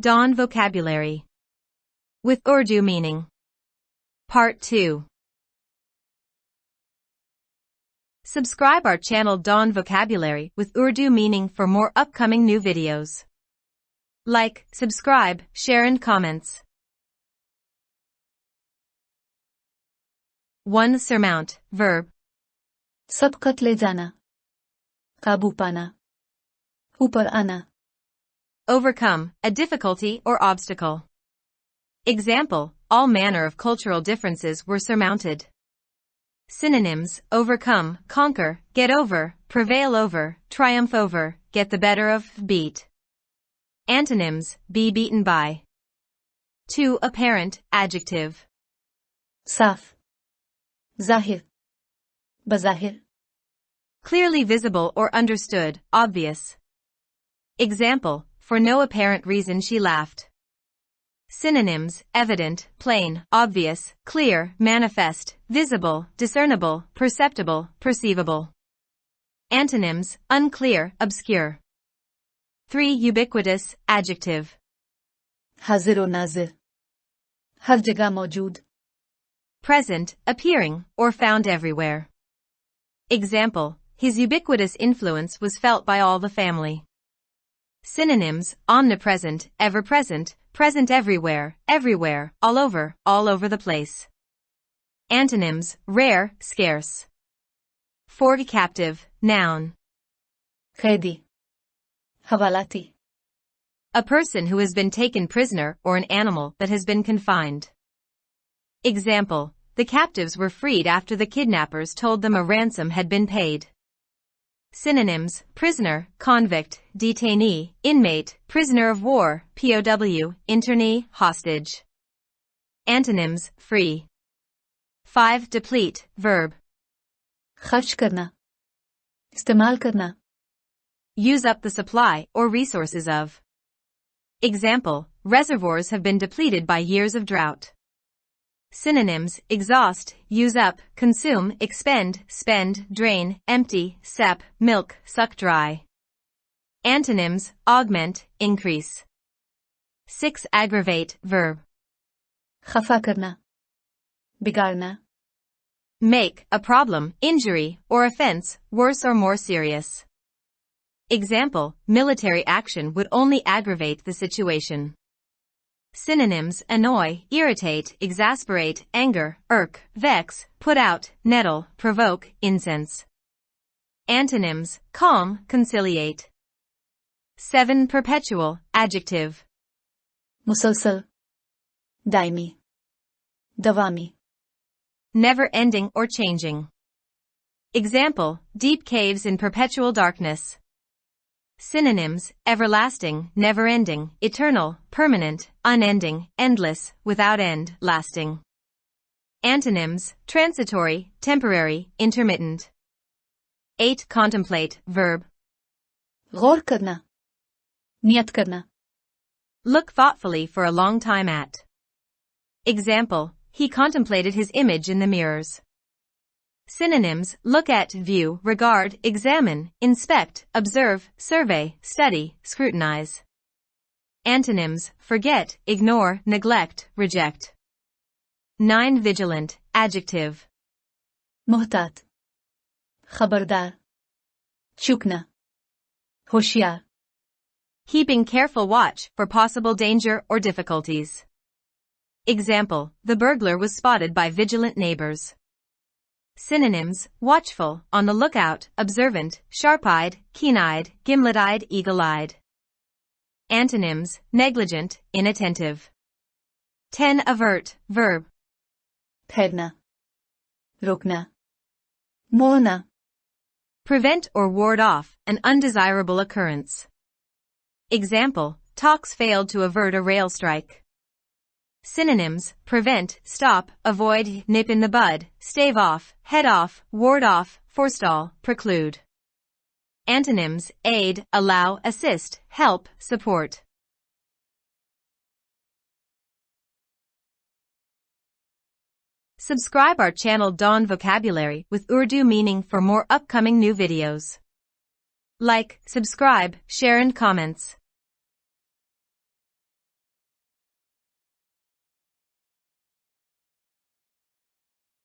Dawn Vocabulary with Urdu meaning. Part 2. Subscribe our channel Dawn Vocabulary with Urdu meaning for more upcoming new videos. Like, subscribe, share and comments. 1. Surmount, verb. सबकत ले जाना, काबू पाना, ऊपर आना. Overcome, a difficulty or obstacle. Example, all manner of cultural differences were surmounted. Synonyms, overcome, conquer, get over, prevail over, triumph over, get the better of, beat. Antonyms, be beaten by. 2. Apparent, adjective. साफ, जाहिर, बज़ाहिर. Clearly visible or understood, obvious. Example, for no apparent reason she laughed. Synonyms, evident, plain, obvious, clear, manifest, visible, discernible, perceptible, perceivable. Antonyms, unclear, obscure. 3. Ubiquitous, adjective. हाजिर व नाजिर, हर जगह मौजूद. Present, appearing, or found everywhere. Example, his ubiquitous influence was felt by all the family. Synonyms, omnipresent, ever-present, present everywhere, everywhere, all over the place. Antonyms, rare, scarce. 4. Captive, noun. कैदी, हवालाती. A person who has been taken prisoner or an animal that has been confined. Example, the captives were freed after the kidnappers told them a ransom had been paid. Synonyms, prisoner, convict, detainee, inmate, prisoner of war, POW, internee, hostage. Antonyms, free. 5. Deplete, verb. खर्च करना, इस्तेमाल करना. Use up the supply or resources of. Example, reservoirs have been depleted by years of drought. Synonyms, exhaust, use up, consume, expend, spend, drain, empty, sap, milk, suck dry. Antonyms, augment, increase. 6. Aggravate, verb. खफा करना, बिगाड़ना. Make a problem, injury, or offense worse or more serious. Example, military action would only aggravate the situation. Synonyms, annoy, irritate, exasperate, anger, irk, vex, put out, nettle, provoke, incense. Antonyms, calm, conciliate. 7. Perpetual, adjective. मुसलसल, Daimi, दवामी. Never ending or changing. Example, deep caves in perpetual darkness. Synonyms, everlasting, never-ending, eternal, permanent, unending, endless, without end, lasting. Antonyms, transitory, temporary, intermittent. 8. Contemplate, verb. गौर करना, नियत करना. Look thoughtfully for a long time at. Example, he contemplated his image in the mirrors. Synonyms, look at, view, regard, examine, inspect, observe, survey, study, scrutinize. Antonyms, forget, ignore, neglect, reject. 9. Vigilant, adjective. मोहतात, खबरदार, चूकना, होशियार. Keeping careful watch for possible danger or difficulties. Example, the burglar was spotted by vigilant neighbors. Synonyms, watchful, on the lookout, observant, sharp-eyed, keen-eyed, gimlet-eyed, eagle-eyed. Antonyms, negligent, inattentive. 10. Avert, verb. ठहरना, रोकना, मोड़ना. Prevent or ward off an undesirable occurrence. Example, talks failed to avert a rail strike. Synonyms, prevent, stop, avoid, nip in the bud, stave off, head off, ward off, forestall, preclude. Antonyms, aid, allow, assist, help, support. Subscribe our channel Dawn Vocabulary with Urdu meaning for more upcoming new videos. Like, subscribe, share and comments.